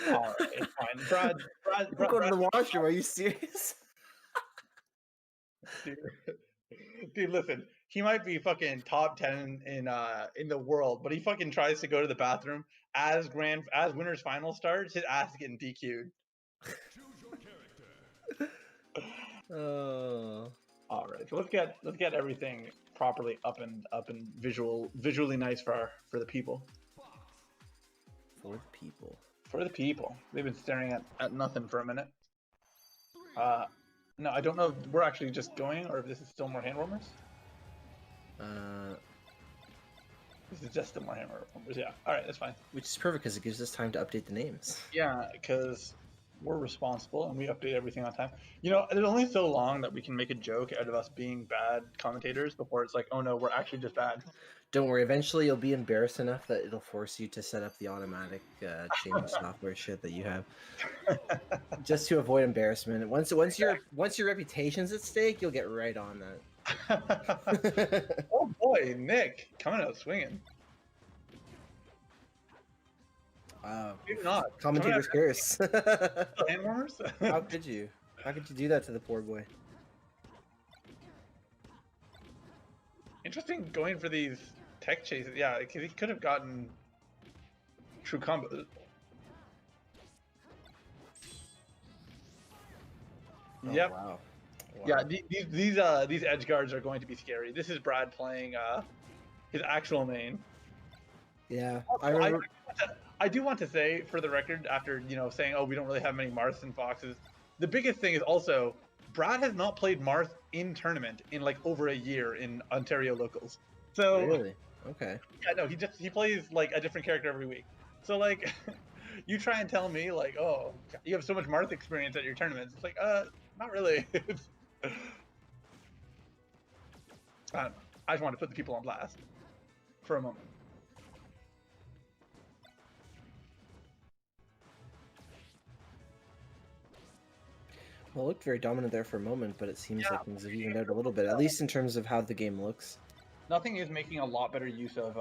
All right, it's fine. Brad, Brad, I'm Brad, going to Brad, the washroom. Are you serious? dude, dude, listen. He might be fucking top 10 in the world, but he fucking tries to go to the bathroom as winners final starts. His ass is getting DQ'd. Oh, All right, so let's get everything properly up and visually nice for the people. for the people. For the people, they've been staring at nothing for a minute. Uh, no, I don't know if we're actually just going or if this is still more hand warmers. Uh, This is just still more hand warmers. Yeah. All right, that's fine. which is perfect because it gives us time to update the names. Yeah, because we're responsible and we update everything on time. You know, there's only so long that we can make a joke out of us being bad commentators before it's like, oh no, we're actually just bad. Don't worry. Eventually, you'll be embarrassed enough that it'll force you to set up the automatic change software shit that you have, just to avoid embarrassment. Once your reputation's at stake, you'll get right on that. Oh boy, Nick coming out swinging. Maybe not. Coming out Commentator's curse. hand warmers. How could you? How could you do that to the poor boy? Interesting going for these tech chases. Yeah, because he could have gotten true combo. Oh, Yep. Wow. Yeah, these edge guards are going to be scary. This is Brad playing his actual main. Yeah. Also, I remember. I do want to say, for the record, after saying, "Oh, we don't really have many Marths and Foxes," the biggest thing is also Brad has not played Marth in tournament in like over a year in Ontario locals. So Really? Okay. yeah, no, he plays like a different character every week. So like, you try and tell me like, "Oh, you have so much Marth experience at your tournaments." It's like, not really. I don't know. I just want to put the people on blast for a moment. Well, it looked very dominant there for a moment, but it seems Yeah. like things have evened out a little bit, at least in terms of how the game looks. Nothing is making a lot better use of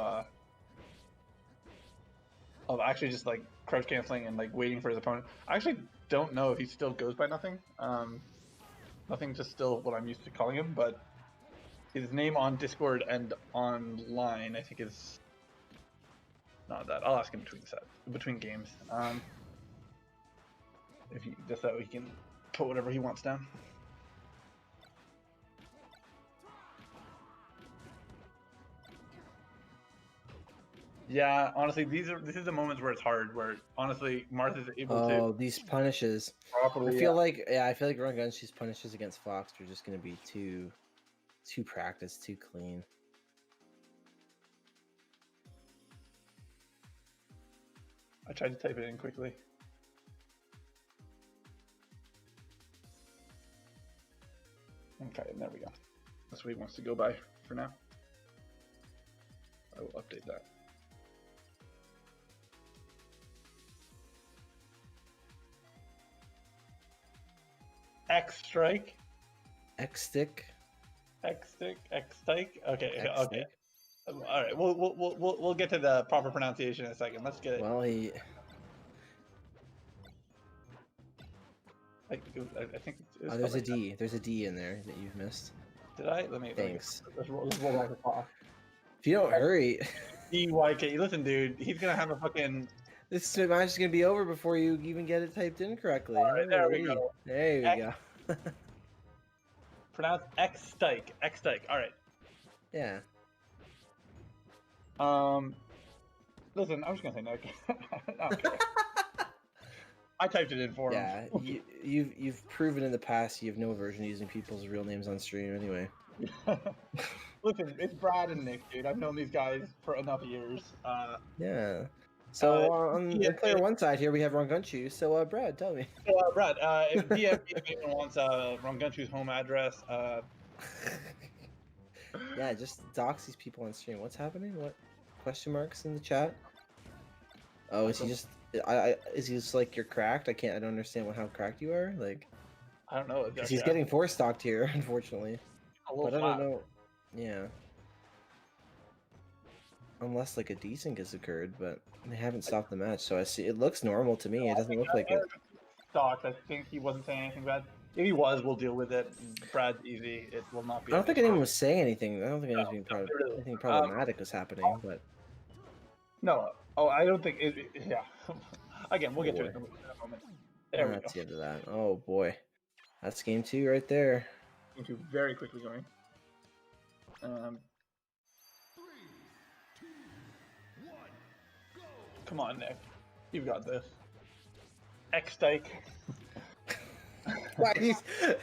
actually just like crouch canceling and like waiting for his opponent. I actually don't know if he still goes by nothing. Nothing's just still what I'm used to calling him, but his name on Discord and online, I think, is not that. I'll ask him between games. If he just so he can put whatever he wants down. Yeah, honestly, this is the moments where it's hard. Where honestly, Marth is able Oh, to these punishes. properly. I feel like Rongunshu's punishes against Fox are just going to be too practiced, too clean. I tried to type it in quickly. Okay, there we go. That's what he wants to go by for now. I will update that. X strike, X stick. X stick, X strike. Okay, X okay. stick. All right, we'll get to the proper pronunciation in a second. Let's get it. Well, he. I think it's Oh, there's a like D. There's a D in there that you've missed. that. Did I? Let me. Thanks. Let's roll back the clock. If you don't hurry, EYK. Listen, dude, he's gonna have a fucking. this match is gonna be over before you even get it typed in correctly. All right, there we go. There we go. Pronounce X strike. X strike. All right. Yeah. Listen, I'm just gonna say Nick. I don't care. I typed it in for him. Yeah, you've proven in the past you have no aversion to using people's real names on stream anyway. Listen, it's Brad and Nick, dude. I've known these guys for enough years. Yeah. So on player one side here we have Rongunshu. So Brad, tell me. So Brad, if anyone wants Rongunshu's home address, Yeah, just dox these people on stream. What's happening? What question marks in the chat? Oh, is he just? Is he just like you're cracked? I don't understand how cracked you are. Like, I don't know. because he's getting four stocked here, unfortunately. a little But I flat. don't know. Yeah. unless like a desync has occurred, but they haven't stopped the match, so I see it looks normal to me. It doesn't look like it. Stocks. I think he wasn't saying anything bad. If he was, we'll deal with it. Brad's easy. It will not be. I don't think anyone was saying anything. I don't think No, anything problematic was happening, but no. Oh, I don't think it. Yeah. Again, we'll get to it in a moment. There we go. That's the end of that. Oh boy, that's game 2 right there. Game 2 very quickly going. 3, 2, 1, go! Come on, Nick. You've got this. xxstdyx. Why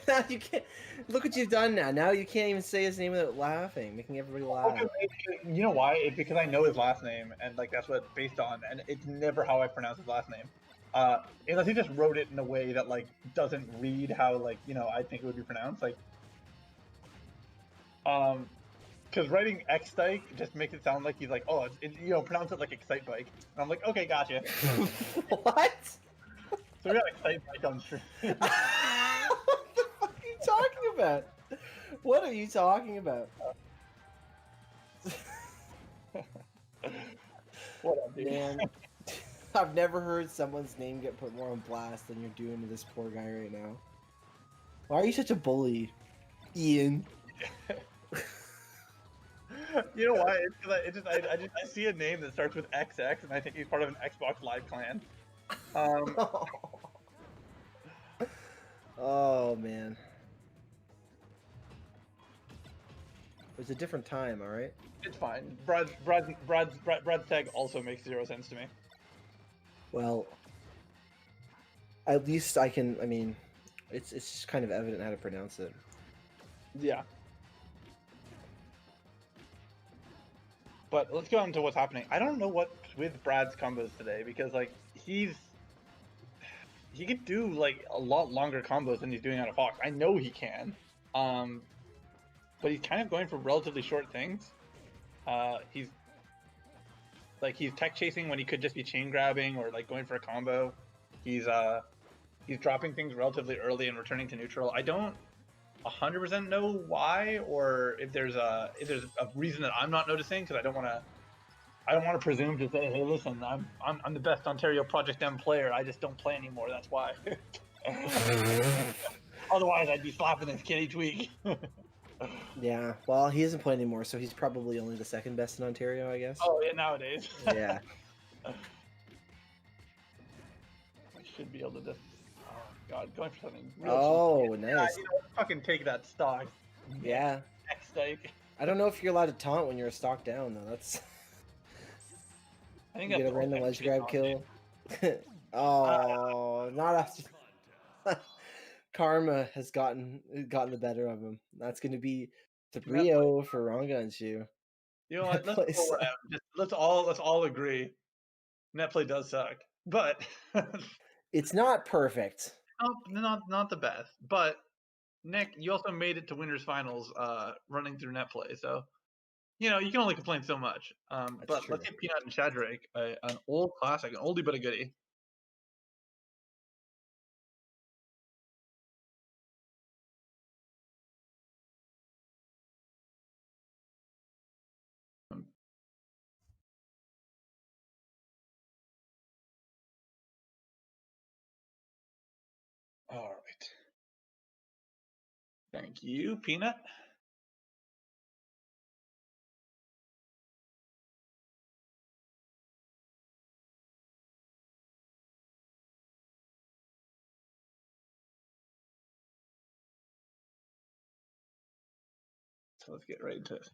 now you can't look what you've done now. Now you can't even say his name without laughing, making everybody laugh. You know why? It's because I know his last name, and like that's what it's based on, and it's never how I pronounce his last name. Unless he just wrote it in a way that like doesn't read how like I think it would be pronounced. Like, because writing xxstdyx just makes it sound like he's like, oh, pronounce it like excite bike, and I'm like, okay, gotcha. What? So we got excite bike on stream. What the fuck are you talking about? What are you talking about? What up, dude? Man, I've never heard someone's name get put more on blast than you're doing to this poor guy right now. Why are you such a bully, Ian? You know why? It's because I see a name that starts with XX, and I think he's part of an Xbox Live clan. Oh man, it was a different time. All right. It's fine. Brad's tag also makes 0 sense to me. Well, at least I can. I mean, it's just kind of evident how to pronounce it. Yeah. But let's go on to what's happening. I don't know what's with Brad's combos today because like he could do like a lot longer combos than he's doing out of Fox. I know he can, but he's kind of going for relatively short things. He's tech chasing when he could just be chain grabbing or like going for a combo. He's dropping things relatively early and returning to neutral. I don't 100% know why, or if there's a reason that I'm not noticing, because I don't want to presume to say, hey, listen, I'm the best Ontario Project M player. I just don't play anymore. That's why. Otherwise, I'd be slapping this kid each week. Yeah, well, he isn't playing anymore, so he's probably only the second best in Ontario, I guess. Oh yeah, nowadays. Yeah. I should be able to just. Oh god, going for something. Real cheap. Nice. Yeah, fucking take that stock. Yeah. xxstdyx. I don't know if you're allowed to taunt when you're a stock down though. That's. I think you get a random ledge grab kill. Oh, not after. Karma has gotten the better of him. That's going to be 3-0 for Rongunshu. You know what? Let's all agree. Netplay does suck, but it's not perfect. Not the best. But Nick, you also made it to winners finals, running through Netplay. So you can only complain so much. But true. Let's get Peanut and Shadrake, an old classic, an oldie but a goodie. All right. Thank you, Peanut. So let's get right into it.